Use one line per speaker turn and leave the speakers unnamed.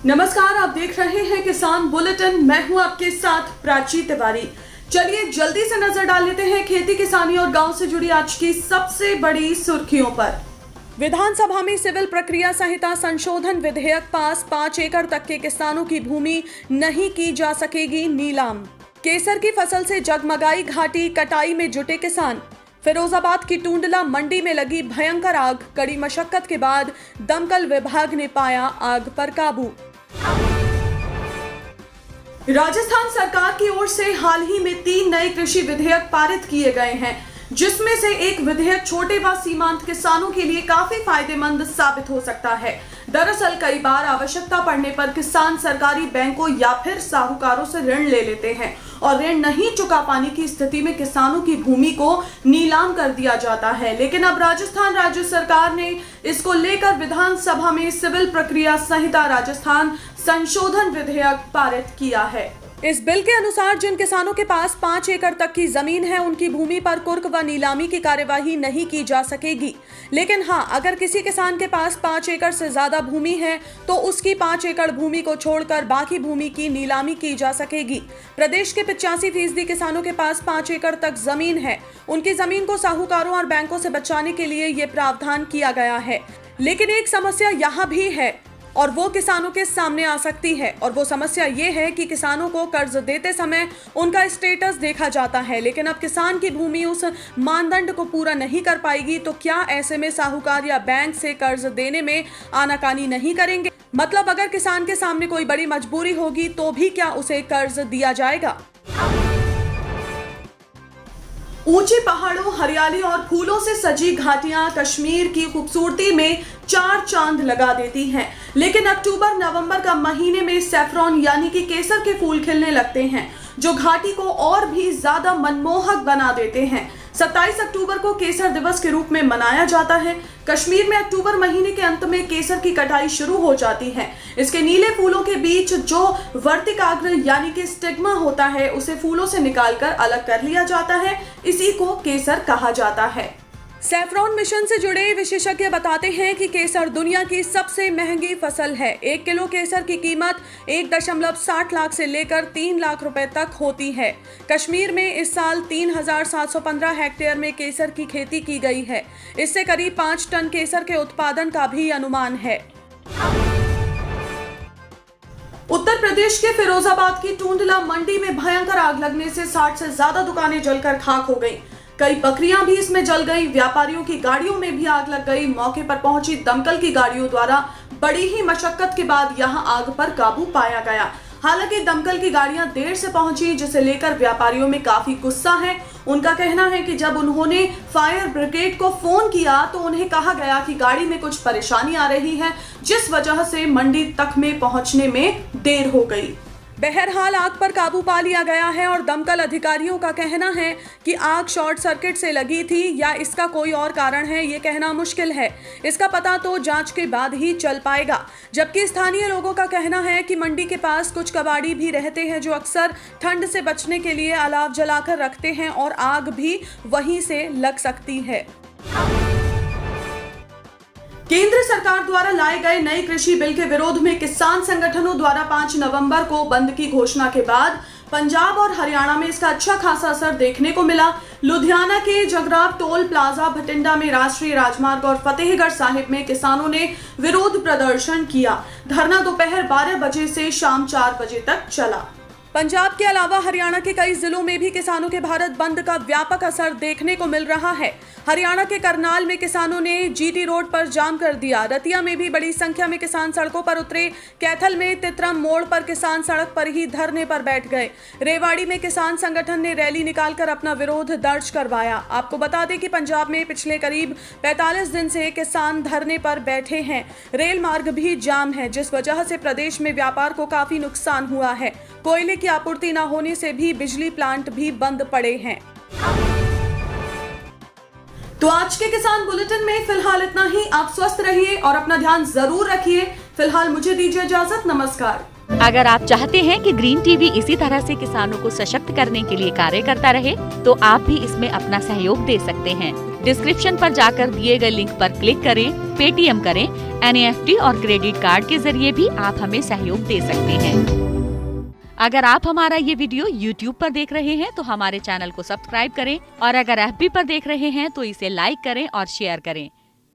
नमस्कार, आप देख रहे हैं किसान बुलेटिन। मैं हूं आपके साथ प्राची तिवारी। चलिए जल्दी से नजर डाल लेते हैं खेती किसानी और गांव से जुड़ी आज की सबसे बड़ी सुर्खियों पर। विधानसभा में सिविल प्रक्रिया संहिता संशोधन विधेयक पास। 5 एकड़ तक के किसानों की भूमि नहीं की जा सकेगी नीलाम। केसर की फसल से जगमगाई घाटी, कटाई में जुटे किसान। फिरोजाबाद की टूंडला मंडी में लगी भयंकर आग, कड़ी मशक्कत के बाद दमकल विभाग ने पाया आग पर काबू। राजस्थान सरकार की ओर से हाल ही में 3 नए कृषि विधेयक पारित किए गए हैं, जिसमें से एक विधेयक छोटे व सीमांत किसानों के लिए काफी फायदेमंद साबित हो सकता है। दरअसल कई बार आवश्यकता पड़ने पर किसान सरकारी बैंकों या फिर साहूकारों से ऋण ले लेते हैं और ऋण नहीं चुका पाने की स्थिति में किसानों की भूमि को नीलाम कर दिया जाता है। लेकिन अब राजस्थान राज्य सरकार ने इसको लेकर विधानसभा में सिविल प्रक्रिया संहिता राजस्थान संशोधन विधेयक पारित किया है। इस बिल के अनुसार जिन किसानों के पास 5 एकड़ तक की जमीन है, उनकी भूमि पर कुर्क व नीलामी की कार्यवाही नहीं की जा सकेगी। लेकिन हाँ, अगर किसी किसान के पास 5 एकड़ से ज्यादा भूमि है तो उसकी 5 एकड़ भूमि को छोड़कर बाकी भूमि की नीलामी की जा सकेगी। प्रदेश के 85% किसानों के पास 5 एकड़ तक जमीन है। उनकी जमीन को साहूकारों और बैंकों से बचाने के लिए ये प्रावधान किया गया है। लेकिन एक समस्या यहाँ भी है और वो किसानों के सामने आ सकती है, और वो समस्या ये है कि किसानों को कर्ज देते समय उनका स्टेटस देखा जाता है। लेकिन अब किसान की भूमि उस मानदंड को पूरा नहीं कर पाएगी तो क्या ऐसे में साहूकार या बैंक से कर्ज देने में आनाकानी नहीं करेंगे? मतलब अगर किसान के सामने कोई बड़ी मजबूरी होगी तो भी क्या उसे कर्ज दिया जाएगा? ऊंचे पहाड़ों, हरियाली और फूलों से सजी घाटियां कश्मीर की खूबसूरती में 4 चांद लगा देती हैं। लेकिन अक्टूबर नवंबर का महीने में सैफरॉन यानी कि केसर के फूल खिलने लगते हैं, जो घाटी को और भी ज्यादा मनमोहक बना देते हैं। 27 अक्टूबर को केसर दिवस के रूप में मनाया जाता है। कश्मीर में अक्टूबर महीने के अंत में केसर की कटाई शुरू हो जाती है। इसके नीले फूलों के बीच जो वर्तिकाग्र यानी कि स्टिग्मा होता है, उसे फूलों से निकालकर अलग कर लिया जाता है। इसी को केसर कहा जाता है। सैफरॉन मिशन से जुड़े विशेषज्ञ बताते हैं कि केसर दुनिया की सबसे महंगी फसल है। 1 किलो केसर की कीमत 1.60 लाख से लेकर 3 लाख रुपए तक होती है। कश्मीर में इस साल 3715 हेक्टेयर में केसर की खेती की गई है। इससे करीब 5 टन केसर के उत्पादन का भी अनुमान है। उत्तर प्रदेश के फिरोजाबाद की टूंडला मंडी में भयंकर आग लगने से 60 से ज्यादा दुकानें जलकर खाक हो गईं। कई बकरियां भी इसमें जल गई। व्यापारियों की गाड़ियों में भी आग लग गई। मौके पर पहुंची दमकल की गाड़ियों द्वारा बड़ी ही मशक्कत के बाद यहां आग पर काबू पाया गया। हालांकि दमकल की गाड़ियां देर से पहुंची, जिसे लेकर व्यापारियों में काफी गुस्सा है। उनका कहना है कि जब उन्होंने फायर ब्रिगेड को फोन किया तो उन्हें कहा गया कि गाड़ी में कुछ परेशानी आ रही है, जिस वजह से मंडी तक में पहुंचने में देर हो गई। बहरहाल आग पर काबू पा लिया गया है और दमकल अधिकारियों का कहना है कि आग शॉर्ट सर्किट से लगी थी या इसका कोई और कारण है, ये कहना मुश्किल है। इसका पता तो जांच के बाद ही चल पाएगा। जबकि स्थानीय लोगों का कहना है कि मंडी के पास कुछ कबाड़ी भी रहते हैं जो अक्सर ठंड से बचने के लिए अलाव जलाकर रखते हैं और आग भी वहीं से लग सकती है। केंद्र सरकार द्वारा लाए गए नए कृषि बिल के विरोध में किसान संगठनों द्वारा 5 नवंबर को बंद की घोषणा के बाद पंजाब और हरियाणा में इसका अच्छा खासा असर देखने को मिला। लुधियाना के जगराव टोल प्लाजा, भटिंडा में राष्ट्रीय राजमार्ग और फतेहगढ़ साहिब में किसानों ने विरोध प्रदर्शन किया। धरना दोपहर 12 बजे से शाम 4 बजे तक चला। पंजाब के अलावा हरियाणा के कई जिलों में भी किसानों के भारत बंद का व्यापक असर देखने को मिल रहा है। हरियाणा के करनाल में किसानों ने जीटी रोड पर जाम कर दिया। रतिया में भी बड़ी संख्या में किसान सड़कों पर उतरे। कैथल में तितरम मोड़ पर किसान सड़क पर ही धरने पर बैठ गए। रेवाड़ी में किसान संगठन ने रैली निकालकर अपना विरोध दर्ज करवाया। आपको बता दें कि पंजाब में पिछले करीब 45 दिन से किसान धरने पर बैठे हैं। रेल मार्ग भी जाम है, जिस वजह से प्रदेश में व्यापार को काफी नुकसान हुआ है। कोयले की आपूर्ति न होने से भी बिजली प्लांट भी बंद पड़े हैं। तो आज के किसान बुलेटिन में फिलहाल इतना ही। आप स्वस्थ रहिए और अपना ध्यान जरूर रखिए। फिलहाल मुझे दीजिए इजाजत। नमस्कार।
अगर आप चाहते हैं कि ग्रीन टीवी इसी तरह से किसानों को सशक्त करने के लिए कार्य करता रहे, तो आप भी इसमें अपना सहयोग दे सकते हैं। डिस्क्रिप्शन पर जाकर दिए गए लिंक पर क्लिक करें, पेटीएम करें, NEFT और क्रेडिट कार्ड के जरिए भी आप हमें सहयोग दे सकते हैं। अगर आप हमारा ये वीडियो YouTube पर देख रहे हैं तो हमारे चैनल को सब्सक्राइब करें और अगर FB पर देख रहे हैं तो इसे लाइक करें और शेयर करें।